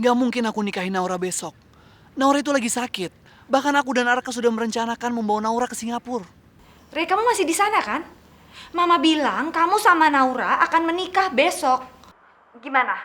Gak mungkin aku nikahin Naura besok. Naura itu lagi sakit. Bahkan aku dan Arka sudah merencanakan membawa Naura ke Singapura. Rey, kamu masih di sana kan? Mama bilang kamu sama Naura akan menikah besok. Gimana?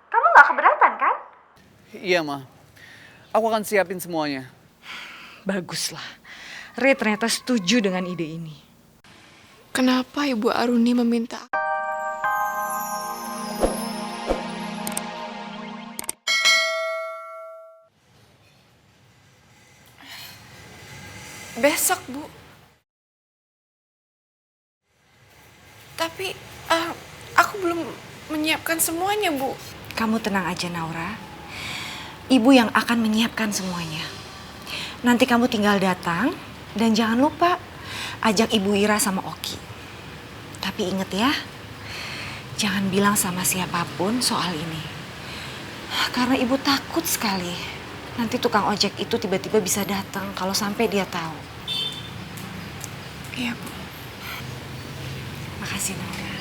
Kamu gak keberatan kan? Iya, Ma. Aku akan siapin semuanya. Baguslah. Rey ternyata setuju dengan ide ini. Kenapa Ibu Aruni meminta besok, Bu? Tapi aku belum menyiapkan semuanya, Bu. Kamu tenang aja, Naura. Ibu yang akan menyiapkan semuanya. Nanti kamu tinggal datang dan jangan lupa ajak Ibu Ira sama Oki. Tapi inget ya, jangan bilang sama siapapun soal ini. Karena Ibu takut sekali. Nanti tukang ojek itu tiba-tiba bisa datang kalau sampai dia tahu. Iya, Bu. Makasih, Naura.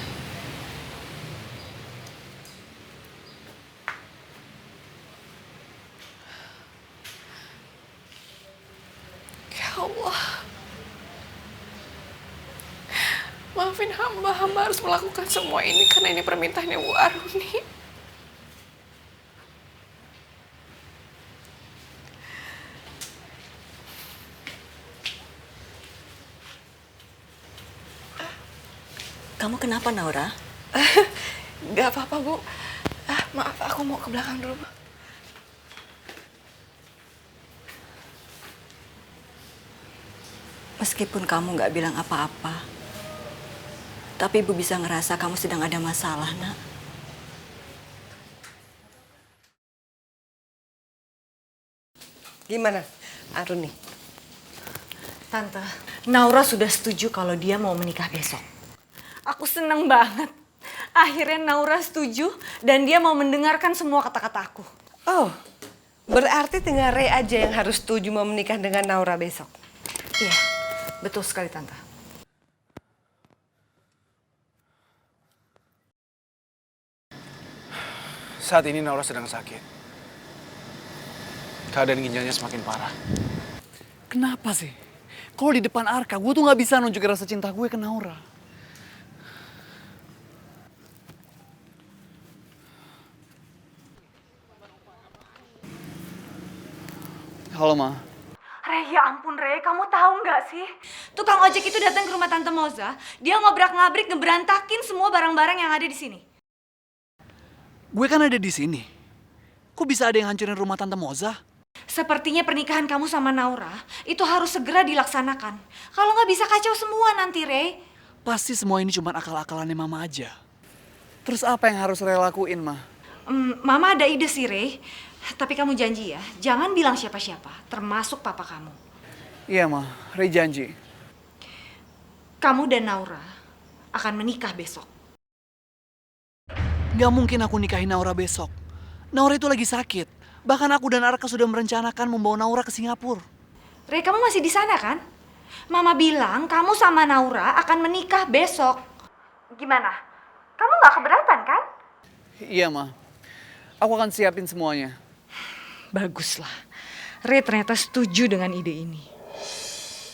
Ya Allah. Maafin hamba harus melakukan semua ini karena ini permintaannya Bu Aruni. Kamu kenapa, Naura? Gak apa-apa, Bu. Maaf, aku mau ke belakang dulu, Bu. Meskipun kamu gak bilang apa-apa, tapi Ibu bisa ngerasa kamu sedang ada masalah, Nak. Gimana, Aruni? Tante, Naura sudah setuju kalau dia mau menikah besok. Aku seneng banget. Akhirnya Naura setuju dan dia mau mendengarkan semua kata-kata aku. Oh, berarti tinggal Rey aja yang harus setuju mau menikah dengan Naura besok. Iya, betul sekali Tante. Saat ini Naura sedang sakit. Keadaan ginjalnya semakin parah. Kenapa sih? Kalau di depan Arka, gue tuh gak bisa nunjukin rasa cinta gue ke Naura. Halo, Ma. Rey, ya ampun Rey, kamu tahu nggak sih? Tukang ojek itu datang ke rumah Tante Moza, dia ngobrak-ngabrik ngeberantakin semua barang-barang yang ada di sini. Gue kan ada di sini. Kok bisa ada yang hancurin rumah Tante Moza? Sepertinya pernikahan kamu sama Naura itu harus segera dilaksanakan. Kalau nggak bisa kacau semua nanti, Rey. Pasti semua ini cuma akal-akalannya Mama aja. Terus apa yang harus Rey lakuin, Ma? Mama ada ide sih, Rey. Tapi kamu janji ya, jangan bilang siapa-siapa, termasuk papa kamu. Iya, Ma. Rey janji. Kamu dan Naura akan menikah besok. Gak mungkin aku nikahin Naura besok. Naura itu lagi sakit. Bahkan aku dan Arka sudah merencanakan membawa Naura ke Singapura. Rey, kamu masih di sana kan? Mama bilang kamu sama Naura akan menikah besok. Gimana? Kamu gak keberatan kan? Iya, Ma. Aku akan siapin semuanya. Baguslah. Rey ternyata setuju dengan ide ini.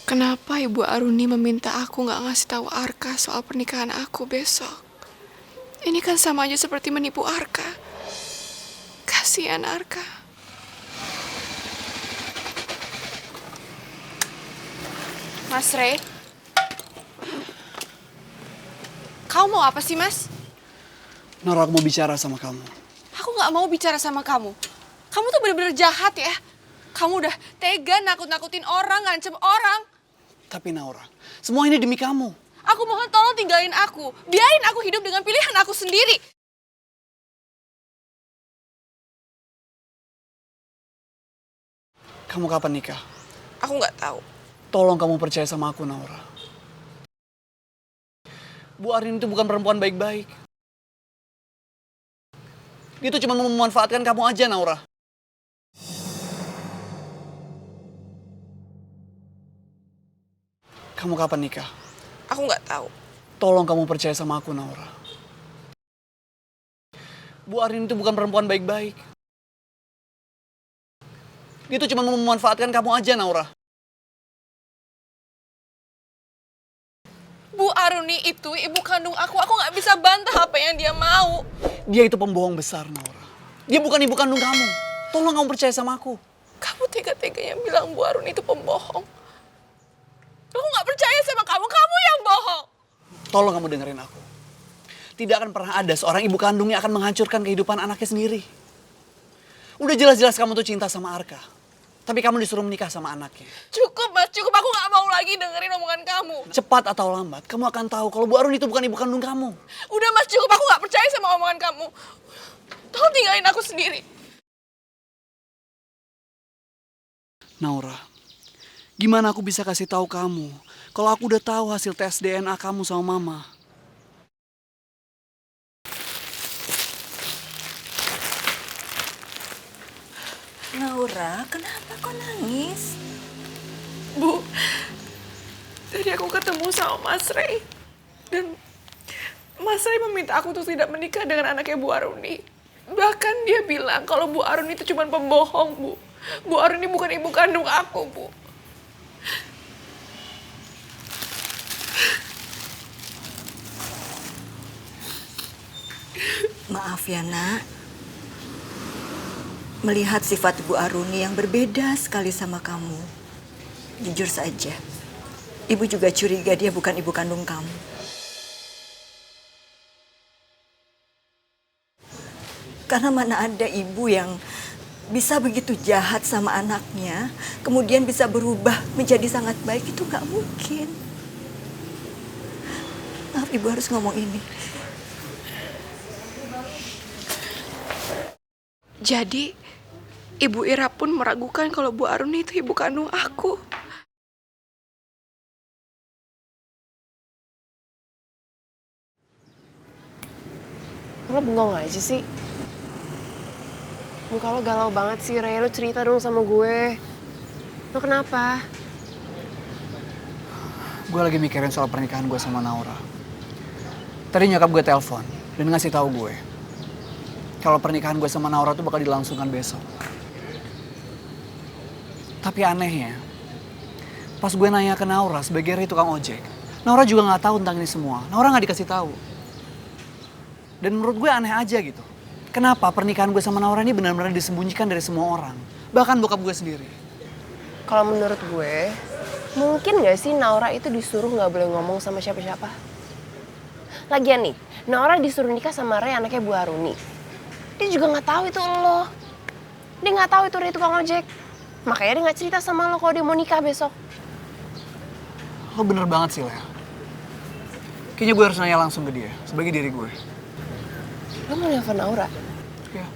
Kenapa Ibu Aruni meminta aku gak ngasih tahu Arka soal pernikahan aku besok? Ini kan sama aja seperti menipu Arka. Kasihan Arka. Mas Rey, kamu mau apa sih, Mas? Naura, aku mau bicara sama kamu. Aku gak mau bicara sama kamu. Kamu tuh bener-bener jahat ya. Kamu udah tega nakut-nakutin orang, ngancem orang. Tapi Naura, semua ini demi kamu. Aku mohon tolong tinggalin aku. Biarin aku hidup dengan pilihan aku sendiri. Kamu kapan nikah? Aku nggak tahu. Tolong kamu percaya sama aku, Naura. Bu Arin itu bukan perempuan baik-baik. Dia tuh cuma mau memanfaatkan kamu aja, Naura. Kamu kapan nikah? Aku nggak tahu. Tolong kamu percaya sama aku, Naura. Bu Arin itu bukan perempuan baik-baik. Dia tuh cuma mau memanfaatkan kamu aja, Naura. Bu Aruni itu ibu kandung aku nggak bisa bantah apa yang dia mau. Dia itu pembohong besar, Naura. Dia bukan ibu kandung kamu. Tolong kamu percaya sama aku. Kamu tega-teganya bilang Bu Aruni itu pembohong. Aku nggak percaya sama kamu yang bohong. Tolong kamu dengerin aku. Tidak akan pernah ada seorang ibu kandung yang akan menghancurkan kehidupan anaknya sendiri. Udah jelas-jelas kamu tuh cinta sama Arka. Tapi kamu disuruh menikah sama anaknya. Cukup Mas, cukup. Aku nggak mau lagi dengerin omongan kamu. Cepat atau lambat, kamu akan tahu kalau Bu Arun itu bukan ibu kandung kamu. Udah Mas, cukup. Aku nggak percaya sama omongan kamu. Tolong tinggalin aku sendiri. Naura, gimana aku bisa kasih tahu kamu kalau aku udah tahu hasil tes DNA kamu sama Mama? Naura, kenapa kau nangis? Bu, tadi aku ketemu sama Mas Ray. Dan Mas Ray meminta aku untuk tidak menikah dengan anaknya Bu Aruni. Bahkan dia bilang kalau Bu Aruni itu cuma pembohong, Bu. Bu Aruni bukan ibu kandung aku, Bu. Maaf ya, Nak. Melihat sifat Bu Aruni yang berbeda sekali sama kamu. Jujur saja, Ibu juga curiga dia bukan ibu kandung kamu. Karena mana ada ibu yang bisa begitu jahat sama anaknya, kemudian bisa berubah menjadi sangat baik, itu nggak mungkin. Maaf, Ibu harus ngomong ini. Jadi, Ibu Ira pun meragukan kalau Bu Aruni itu ibu kandung aku. Lo bengong aja sih. Muka lo galau banget sih, Ray. Lo cerita dong sama gue. Lo kenapa? Gue lagi mikirin soal pernikahan gue sama Naura. Tadi nyokap gue telepon dan ngasih tahu gue kalau pernikahan gue sama Naura tuh bakal dilangsungkan besok. Tapi anehnya, pas gue nanya ke Naura sebagai tukang ojek, Naura juga nggak tahu tentang ini semua. Naura nggak dikasih tahu. Dan menurut gue aneh aja gitu. Kenapa pernikahan gue sama Naura ini benar-benar disembunyikan dari semua orang? Bahkan bokap gue sendiri. Kalau menurut gue, mungkin gak sih Naura itu disuruh gak boleh ngomong sama siapa-siapa? Lagian nih, Naura disuruh nikah sama Ray, anaknya Bu Aruni. Dia juga gak tahu itu lo. Dia gak tahu itu Ray tukang ojek. Makanya dia gak cerita sama lo kalau dia mau nikah besok. Lo bener banget sih, Lea. Kayaknya gue harus nanya langsung ke dia, sebagai diri gue. Lo mau nelfon Naura? Ya.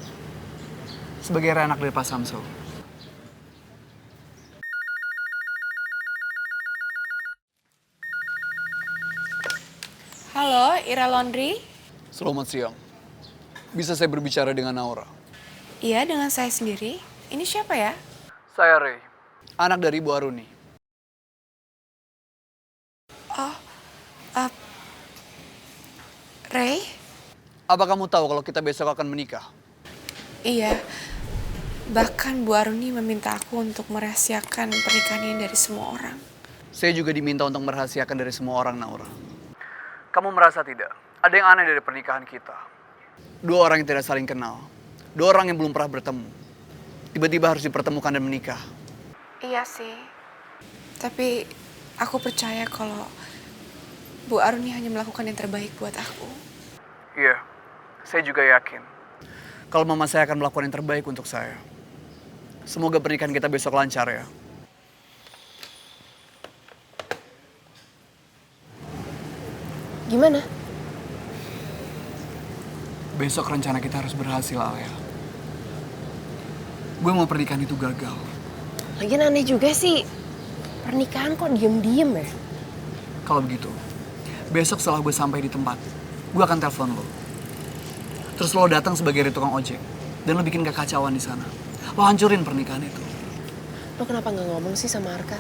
Sebagai anak dari Pak Samsul. Halo, Ira Laundry. Selamat siang. Bisa saya berbicara dengan Naura? Iya, dengan saya sendiri. Ini siapa ya? Saya Ray, anak dari Bu Aruni. Ray? Apa kamu tahu kalau kita besok akan menikah? Iya. Bahkan Bu Aruni meminta aku untuk merahasiakan pernikahan ini dari semua orang. Saya juga diminta untuk merahasiakan dari semua orang, Naura. Kamu merasa tidak? Ada yang aneh dari pernikahan kita. Dua orang yang tidak saling kenal. Dua orang yang belum pernah bertemu. Tiba-tiba harus dipertemukan dan menikah. Iya sih. Tapi aku percaya kalau Bu Aruni hanya melakukan yang terbaik buat aku. Iya, saya juga yakin. Kalau mama saya akan melakukan yang terbaik untuk saya. Semoga pernikahan kita besok lancar ya. Gimana? Besok rencana kita harus berhasil, Alia. Gue mau pernikahan itu gagal. Lagian aneh juga sih. Pernikahan kok diem-diem ya? Kalau begitu, besok setelah gue sampai di tempat, gue akan telepon lo. Terus lo datang sebagai tukang ojek. Dan lo bikin kekacauan di sana. Lo hancurin pernikahan itu. Lo kenapa nggak ngomong sih sama Arka?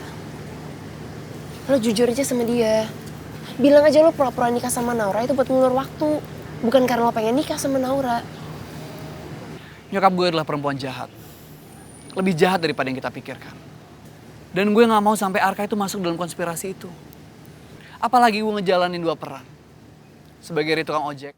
Lo jujur aja sama dia. Bilang aja lo pura-pura nikah sama Naura itu buat ngulur waktu. Bukan karena lo pengen nikah sama Naura. Nyokap gue adalah perempuan jahat. lebih jahat daripada yang kita pikirkan. Dan gue gak mau sampai Arka itu masuk dalam konspirasi itu. Apalagi gue ngejalanin 2 peran. Sebagai tukang ojek.